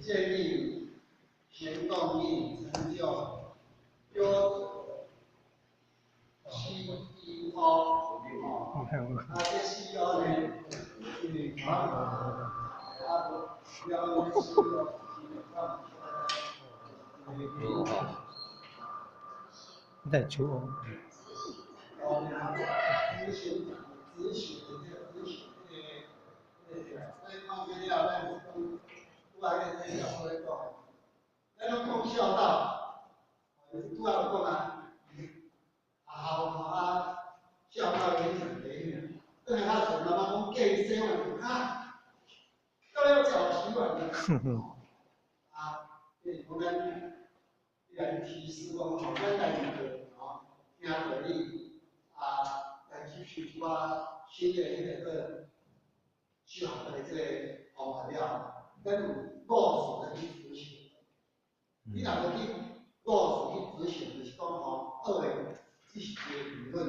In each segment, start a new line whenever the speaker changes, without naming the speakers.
建立行动力成就优质CEO 那这 CEO 呢，是要
在求。
执行所以放学了，咱拄仔个这条所讲，咱拢讲孝道，拄仔有讲啊，孝道影响人远。等下他从慢慢讲建生活啊，到了教习惯的讲咱提示讲，好咱来听道理来吸取新的个学校的这个方法了，咱有务实的去执行。你若要去务实去执行，就是讲学的知识的理论，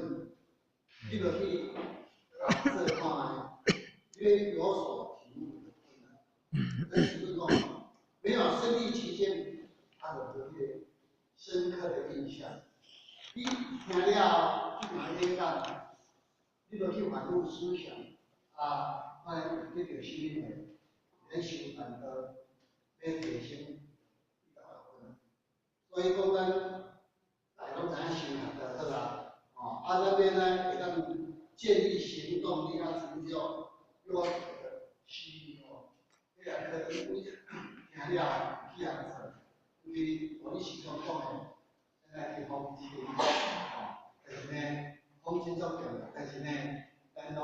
你要去这看，因为有所体悟的困难。但是讲没有身历其境，他有一个深刻的印象。你听了去买这干，你要去反复思想这个心呢，人生难得要提升所以讲咱大家知影想的好啊，那边呢会当建立行动力成就优质的CEO，这两个听了去养成，因为我们时常讲的，现在去风气但是呢，风气足强，但是呢，咱拢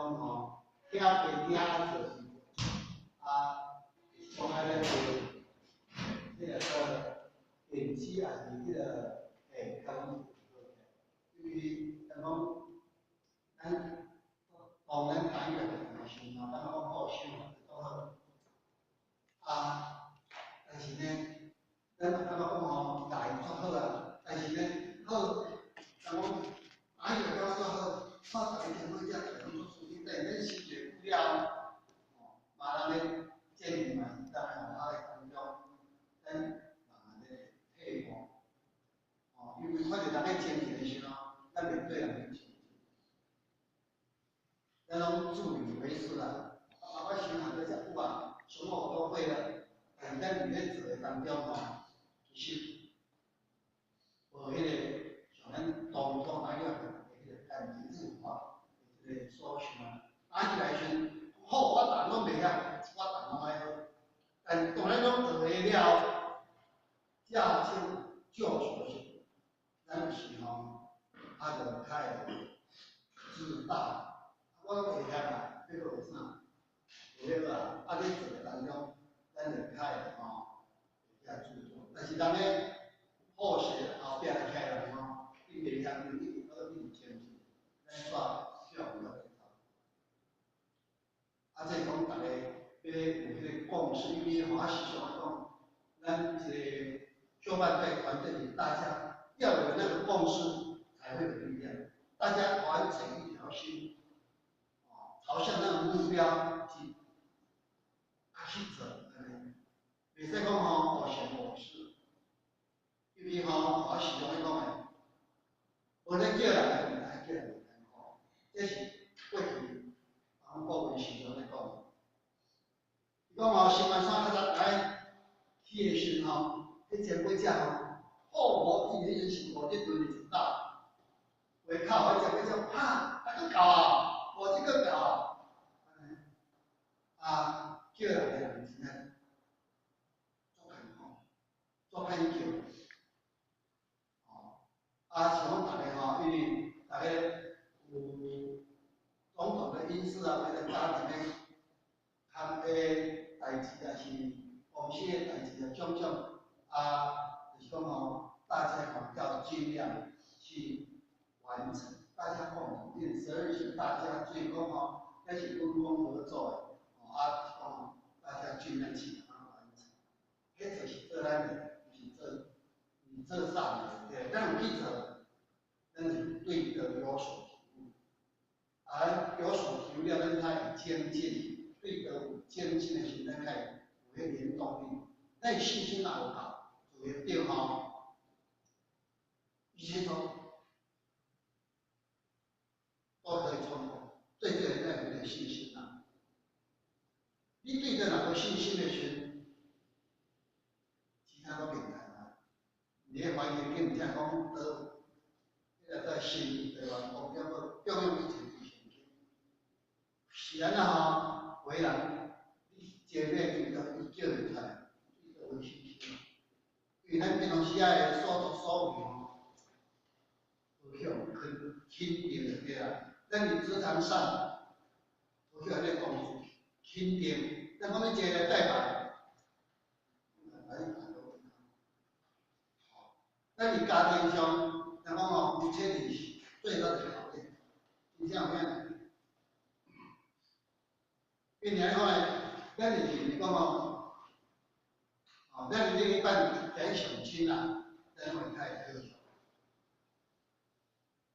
听袂听就是从来咧这个电子也是这个跟因为咱讲咱当然谈个是咱讲好生活都好但是呢，咱感觉讲大足好但是呢，好，咱讲个做好，大家听到这种做出去，但咱心里不了，马上咧建立嘛，当然当中，咱慢慢咧配合，因为看到人个前进的时候，咱面对人个前进，咱拢自以为是啦，我想下这久什么我都会了，但是咱里面做的当中其实无迄个像咱当初那样的迄个感情字化，迄个所想，起来时好，我人拢袂晓，我人拢爱好，但当然拢学会了，驾轻就熟，咱是他就开自大，我袂晓啦，这个有啥？有个你做当中，咱就开要注重，但是人咧。好学后壁来开来你袂晓你一直前进，咱煞上不了这套。这讲大家要有迄个共识，因为我时常讲，咱一个伙伴队团队里，大家要有那个共识，才会有力量。大家完成一条心，朝向那个目标去走，袂使讲我行我素。因为我时常咧讲诶，无咧叫人来叫人这是过去各位时常咧讲。伊讲新闻上来去诶时阵迄前几只我以前是无这顿是大，话靠，迄只还佫搞无这个搞叫人诶人真诶做看叫。像讲大家因为大家有种种的因素或者家庭的看的代志是公司的代志种种就是讲大家要尽量去完成，大家共同定12是大家最讲那是分工合作的，大家尽量去把它完成。迄就是做咱的，就是做啥的，咱有记者。咱是对德有所体悟，而有所体悟了，咱才会精进，对德有精进的时，咱才有迄原动力。咱信心也有够，就会变吼，一切都可以冲破。最要有点信心啦。你对这哪个信心的时，其他都简单啦。你会发现，跟人家讲都，迄个心对吧？目标个重要以前是信心。是安那吼，为人你前面就伊叫会出来，你就有信心。因为咱平常时啊所作所为吼，有向肯定就对啦。咱伫职场上，有向咧讲肯定，咱讲你一个礼拜，咱伫家庭上，咱讲吼，一切是最大的考验，真正有影。因为后来，咱是讲吼，咱是另一半在相亲啦，咱会太要求。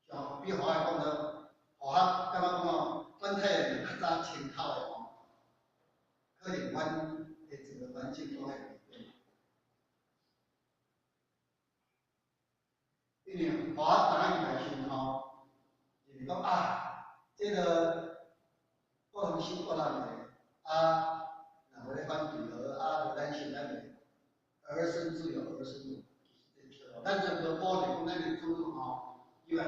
像比华来讲呢，互较感觉讲吼，阮太太较早亲口的吼，可能阮的整个环境都会改变。因为华当伊来时吼，就是讲这个各人生各人的，然后咧反对就咱现在的儿孙自有儿孙福，咱全部保证讲咱的子女吼，因为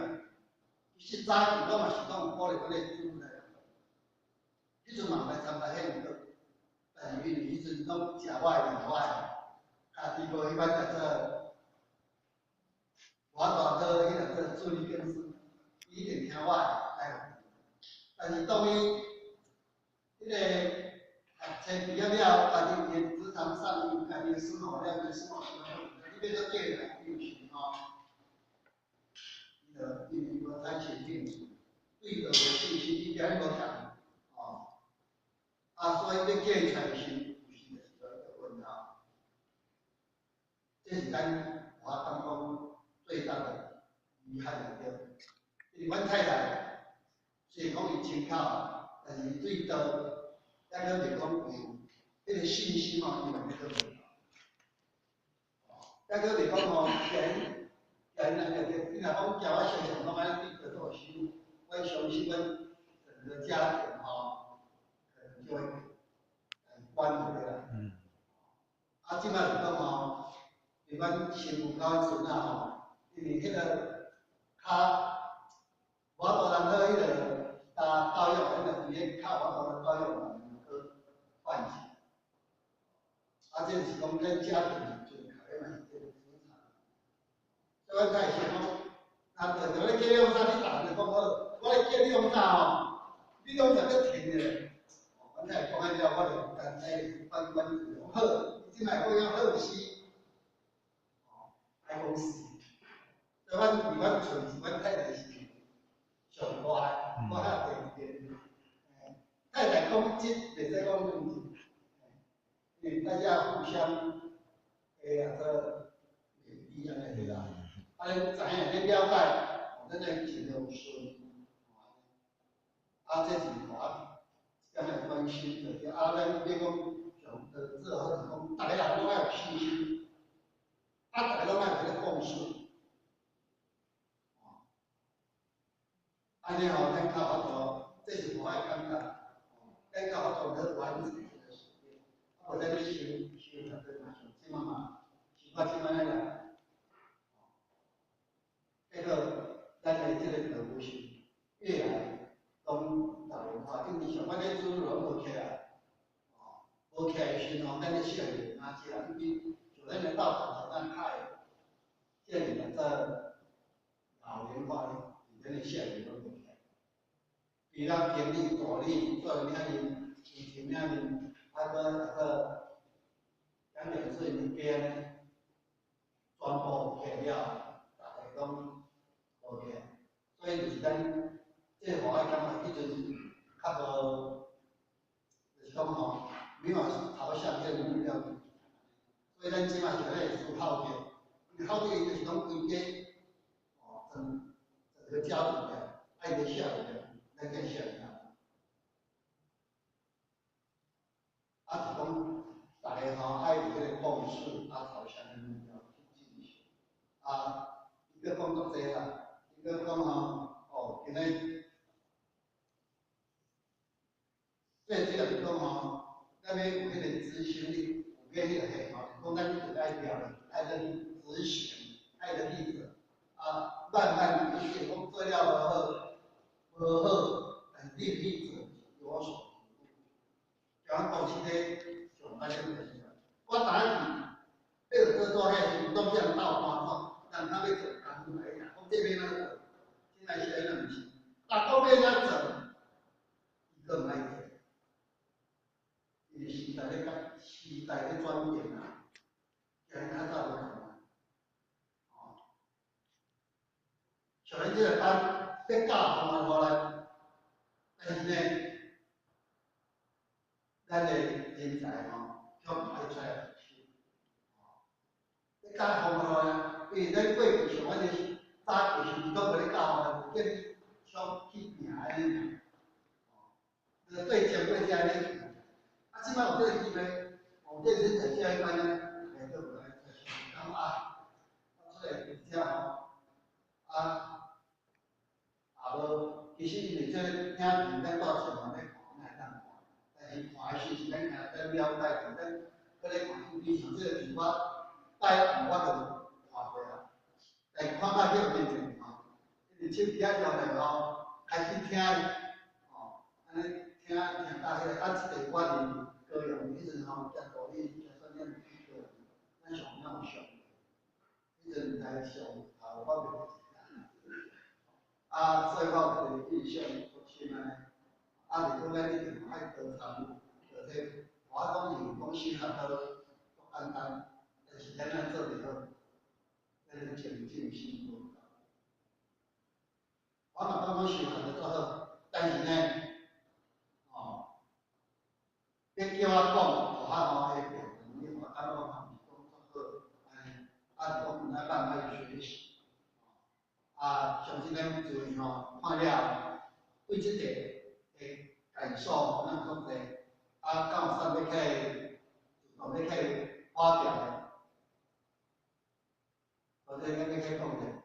实早期我嘛是讲有保证阮的子女来，迄阵嘛来参加迄个，但是因为迄阵拢食我的料的，伊无迄摆叫做，我大哥迄个做助理公司，伊一定听我的，但是当伊迄个读册毕业了，家己伫职场上伊有家己的生活了，伊生活习惯，你要做叫伊来，伊有时吼，伊就无太前进，对着无信心，伊边无强，所以要叫伊出来时，有时就是有一个问号。这是咱我当中最大的遗憾的对。因为阮太太虽然讲伊亲口，但是对到抑个袂讲有迄个信心吼，伊嘛袂讲。抑个袂讲吼，人你若讲叫我想象讲安尼对着做时，我相信阮整个家庭吼，可能就会很关回来。即摆就讲吼，因为阮媳妇到迄阵吼，因为迄个我大人去迄个教育，迄个伫咧靠我大人教育嘛，去唤起。这是讲咱家庭就考验嘛，这个职场。所以阮太想讲，就咧叫你用啥，你答就讲我咧叫你用啥吼，你用啥个停咧？阮太讲安了，我就干脆反好，你即摆我要好死，爱讲死。所以阮伫阮厝是阮太太是上大，我遐第二点。太太讲即袂使讲两字，因为大家互相做勉励安尼对啦。咱知影你了解，咱来尽量顺。这是我今日关心的，咱要讲上最好是讲，大家人拢爱有信心，大家拢爱有咧共识。安尼吼，咱较法度，这是我的感觉。咱较法度去完成这个事业，无咱咧修那个嘛，即嘛，是我即摆来啦。结果咱的这个德福是越来拢老龄化，因为上班咧子女拢无起来，无起来时吼，咱咧少年啊，一人比就咱咧道场上开，这里做老龄化咧，咱咧少年拢无起来。除了经理、大理做遐尼，以前遐尼，咱两岁物件咧，全部起了，大家拢。OK， 所以就是咱这我爱感觉，迄阵是较无，就是讲吼，没有朝向这个目标。所以咱即马是咧思考着，因为考着伊就是讲规家，整个家庭的爱的孝的，咱个孝的。是讲大家吼爱有迄个共识，视朝向的目标去进行。一个工作者啦，一个讲今日最主要是讲咱要有迄个执行力，有迄个系讲咱就爱调的，爱去执行，爱去立者慢慢一些讲做了无好，但立者有所提悟。讲到今天上开始就是，我第一次要做迄行动向道观众，让他要做工来呀，讲这边那个，现在是在那是，但后面那做，一个买者。因为时代咧转变啊，人较早无同啊。像咱这个班要教同学无咧，但是呢，咱的人才却唔爱出来读书。要教同学咧，因为咱过去像我哋早期是都无咧教嘅，叫你想去拼安尼。对前辈家咧。即摆有这个机会，这人才教育班呢，都无来在想出来比较无，其实因为这影片咱到现场咧看，咱当看，但是看的时咱在了解着，咱搁咧看影片像这个是我带我就看过啊，但是看到这面前因为手机了后开始听安尼听到迄个一个观念。歌咏一直叫独立，叫说念歌咏，咱上那有上，一直在上我袂所以我就印象好深安尼。如果咱一定爱多参与，而且我讲是讲新学科足简单，但是咱若做袂好，咱就前进心无够。我嘛讲新学科做好，但是呢，要叫我讲，下会变，因为我感觉讲是讲足好，讲咱慢慢学习。像即咱自己看了，对即个的感受那足济，敢有啥要起，要起发表的，或者要起讲的。